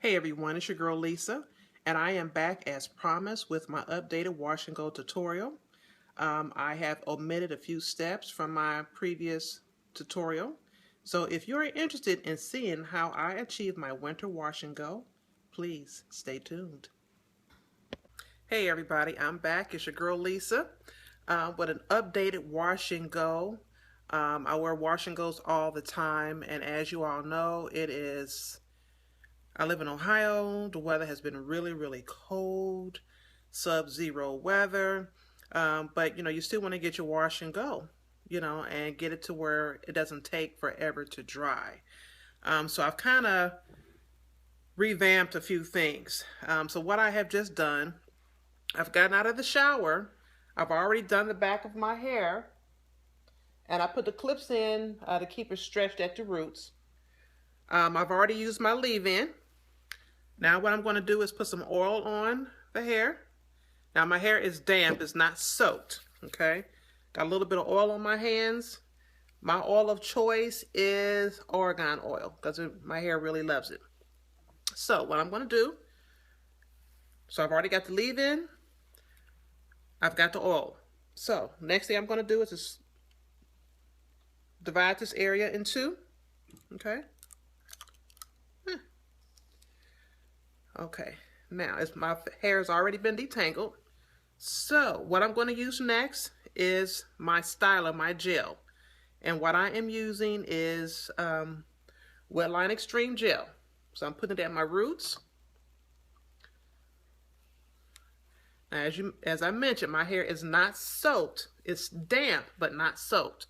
Hey everyone, it's your girl Lisa, and I am back as promised with my updated wash and go tutorial. I have omitted a few steps from my previous tutorial, so if you're interested in seeing how I achieve my winter wash and go, please stay tuned. Hey everybody, I'm back. It's your girl Lisa with an updated wash and go. I wear wash and goes all the time, and as you all know, I live in Ohio. The weather has been really cold, sub-zero weather. But you still want to get your wash and go, and get it to where it doesn't take forever to dry. So I've kind of revamped a few things. So what I have just done, I've gotten out of the shower. I've already done the back of my hair, and I put the clips in to keep it stretched at the roots. I've already used my leave-in. Now what I'm going to do is put some oil on the hair. Now my hair is damp, it's not soaked, okay? Got a little bit of oil on my hands. My oil of choice is Aragon oil because my hair really loves it. So what I'm going to do, so I've already got the leave-in, I've got the oil. So next thing I'm going to do is just divide this area in two, okay? Okay, now my hair has already been detangled. So what I'm going to use next is my styler, my gel. And what I am using is Wetline Xtreme gel. So I'm putting it at my roots. Now, as I mentioned, my hair is not soaked. It's damp, but not soaked.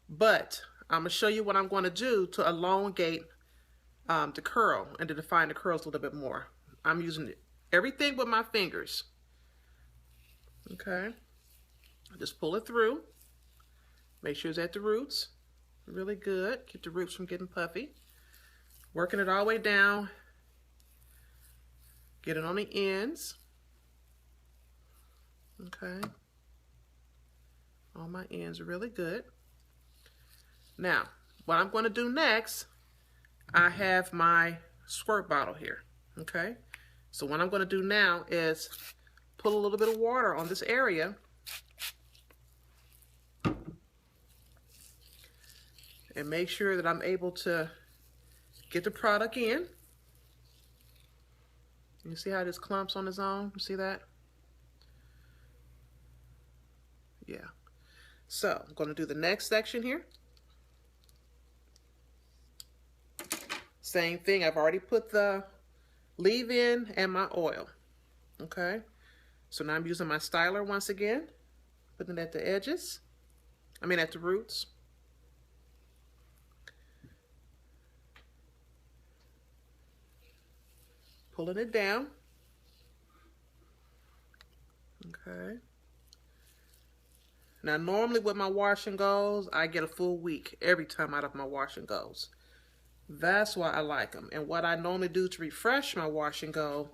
But I'm going to show you what I'm going to do to elongate the curl and to define the curls a little bit more. I'm using everything with my fingers. Okay. Just pull it through. Make sure it's at the roots. Really good. Keep the roots from getting puffy. Working it all the way down. Get it on the ends. Okay. All my ends are really good. Now, what I'm going to do next, I have my squirt bottle here. Okay. So what I'm going to do now is put a little bit of water on this area and make sure that I'm able to get the product in. You see how this clumps on its own? You see that? Yeah. So I'm going to do the next section here. Same thing. I've already put the leave-in and my oil. Okay. So now I'm using my styler once again, putting it at the edges. At the roots. Pulling it down. Okay. Now normally with my wash and goes, I get a full week every time out of my wash and goes. That's why I like them. And what I normally do to refresh my wash and go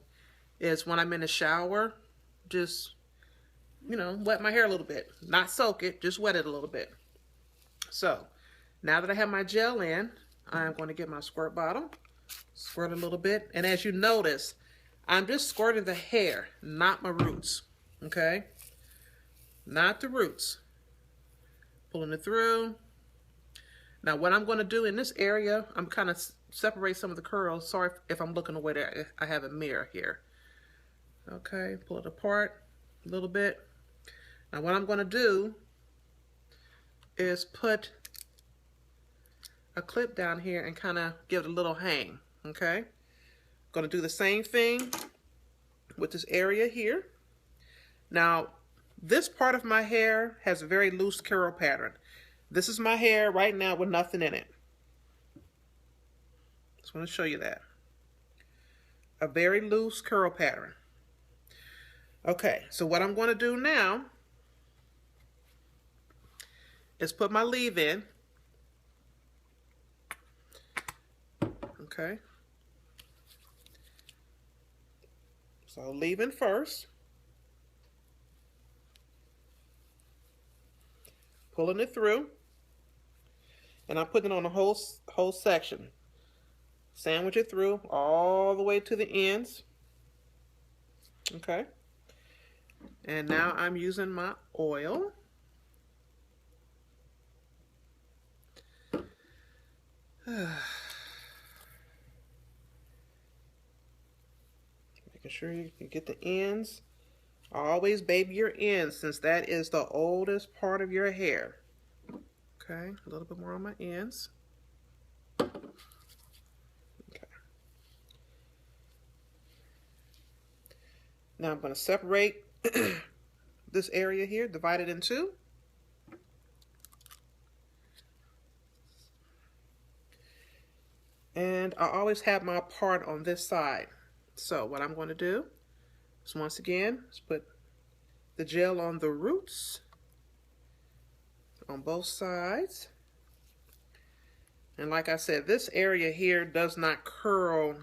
is when I'm in the shower, just, wet my hair a little bit. Not soak it, just wet it a little bit. So, now that I have my gel in, I'm going to get my squirt bottle, squirt a little bit. And as you notice, I'm just squirting the hair, not my roots, okay? Not the roots. Pulling it through. Now what I'm going to do in this area, I'm kind of separate some of the curls. Sorry if I'm looking away there. I have a mirror here. Okay, pull it apart a little bit. Now what I'm going to do is put a clip down here and kind of give it a little hang. Okay, going to do the same thing with this area here. Now this part of my hair has a very loose curl pattern. This is my hair right now with nothing in it. Just want to show you that. A very loose curl pattern. Okay, so what I'm going to do now is put my leave-in. Okay. So leave-in first. Pulling it through. And I'm putting it on the whole section. Sandwich it through all the way to the ends. Okay. And now I'm using my oil. Making sure you get the ends. Always baby your ends, since that is the oldest part of your hair. Okay, a little bit more on my ends. Okay. Now I'm going to separate this area here, divide it in two. And I always have my part on this side. So what I'm going to do is, once again, just put the gel on the roots on both sides. And like I said, this area here does not curl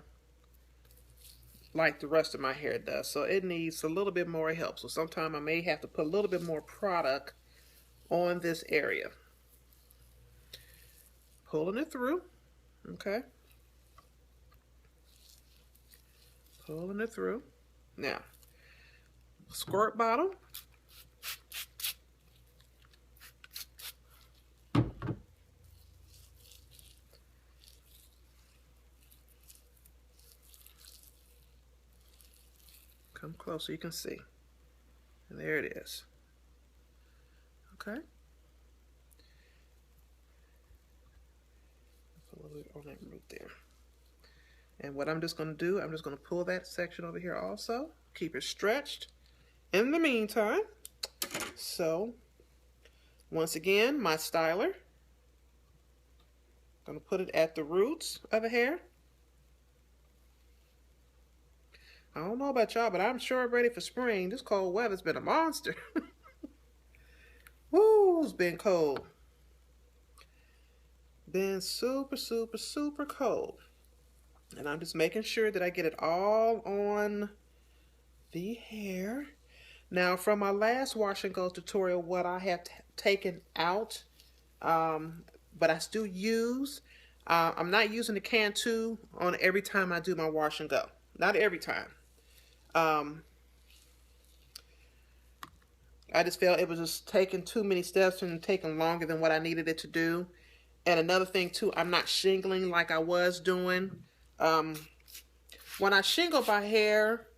like the rest of my hair does, so it needs a little bit more help. So sometimes I may have to put a little bit more product on this area. Pulling it through, okay? Pulling it through. Now, squirt bottle. Come close so you can see. And there it is. Okay. Put a little bit on that root there. And what I'm just going to do, I'm just going to pull that section over here also. Keep it stretched in the meantime. So, once again, my styler. I'm going to put it at the roots of the hair. I don't know about y'all, but I'm sure I'm ready for spring. This cold weather's been a monster. Woo, it's been cold. Been super, super, super cold. And I'm just making sure that I get it all on the hair. Now, from my last wash and go tutorial, what I have taken out, but I still use, I'm not using the Cantu on every time I do my wash and go. Not every time. I just felt it was just taking too many steps and taking longer than what I needed it to do. And another thing too, I'm not shingling like I was doing. When I shingle my hair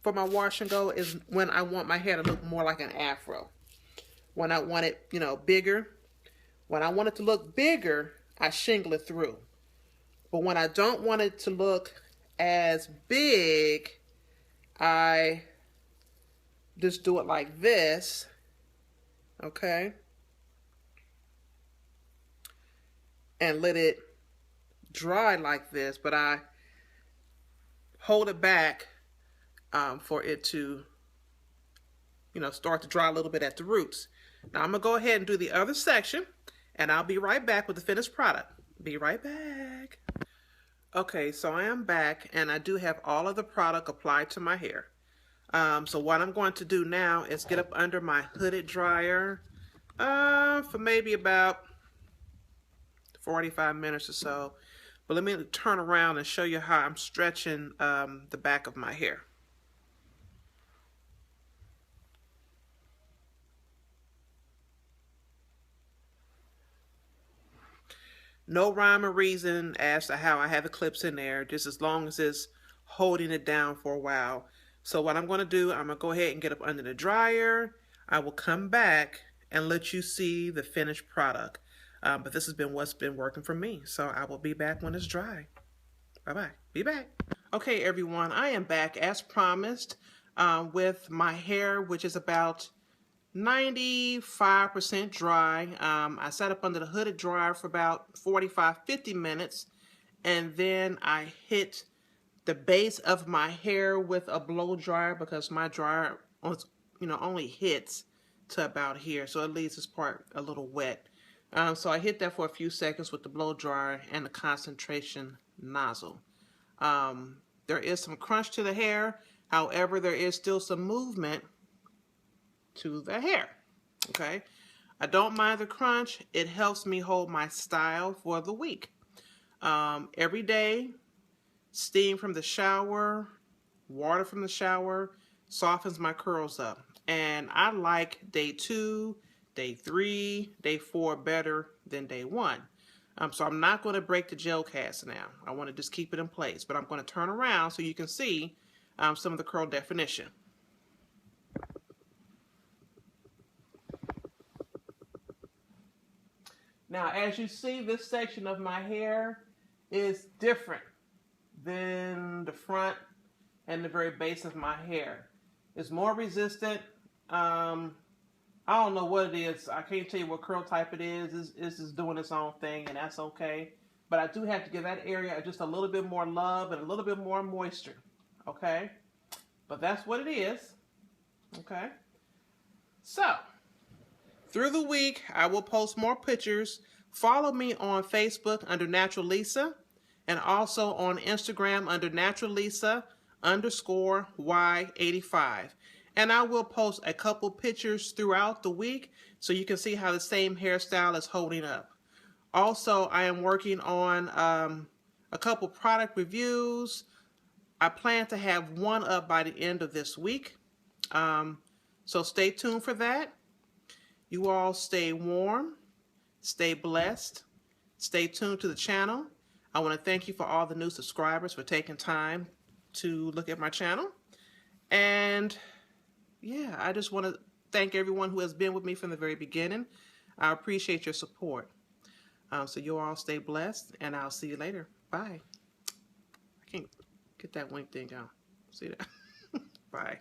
for my wash and go is when I want my hair to look more like an afro. When I want it, you know, bigger. When I want it to look bigger, I shingle it through. But when I don't want it to look as big, I just do it like this, okay? And let it dry like this, but I hold it back for it to, you know, start to dry a little bit at the roots. Now I'm gonna go ahead and do the other section, and I'll be right back with the finished product. Be right back. Okay, so I am back, and I do have all of the product applied to my hair. So what I'm going to do now is get up under my hooded dryer for maybe about 45 minutes or so. But let me turn around and show you how I'm stretching the back of my hair. No rhyme or reason as to how I have the clips in there, just as long as it's holding it down for a while. So what I'm going to do, I'm going to go ahead and get up under the dryer. I will come back and let you see the finished product. But this has been what's been working for me. So I will be back when it's dry. Bye-bye. Be back. Okay, everyone, I am back as promised with my hair, which is about 95% dry. I sat up under the hooded dryer for about 45-50 minutes, and then I hit the base of my hair with a blow dryer because my dryer, you know, only hits to about here, so it leaves this part a little wet. So I hit that for a few seconds with the blow dryer and the concentration nozzle. There is some crunch to the hair, however, there is still some movement to the hair. Okay, I don't mind the crunch. It helps me hold my style for the week. Every day steam from the shower, water from the shower, softens my curls up. And I like day 2, day 3, day 4 better than day 1. So I'm not going to break the gel cast now. I want to just keep it in place. But I'm going to turn around so you can see some of the curl definition. Now, as you see, this section of my hair is different than the front and the very base of my hair. It's more resistant. I don't know what it is. I can't tell you what curl type it is. It's just doing its own thing, and that's okay. But I do have to give that area just a little bit more love and a little bit more moisture. Okay? But that's what it is. Okay? So, through the week, I will post more pictures. Follow me on Facebook under Natural Lisa, and also on Instagram under Natural Lisa _Y85. And I will post a couple pictures throughout the week so you can see how the same hairstyle is holding up. Also, I am working on a couple product reviews. I plan to have one up by the end of this week. So stay tuned for that. You all stay warm, stay blessed, stay tuned to the channel. I want to thank you for all the new subscribers for taking time to look at my channel. And yeah, I just want to thank everyone who has been with me from the very beginning. I appreciate your support. So you all stay blessed, and I'll see you later. Bye. I can't get that wink thing out. See that? Bye.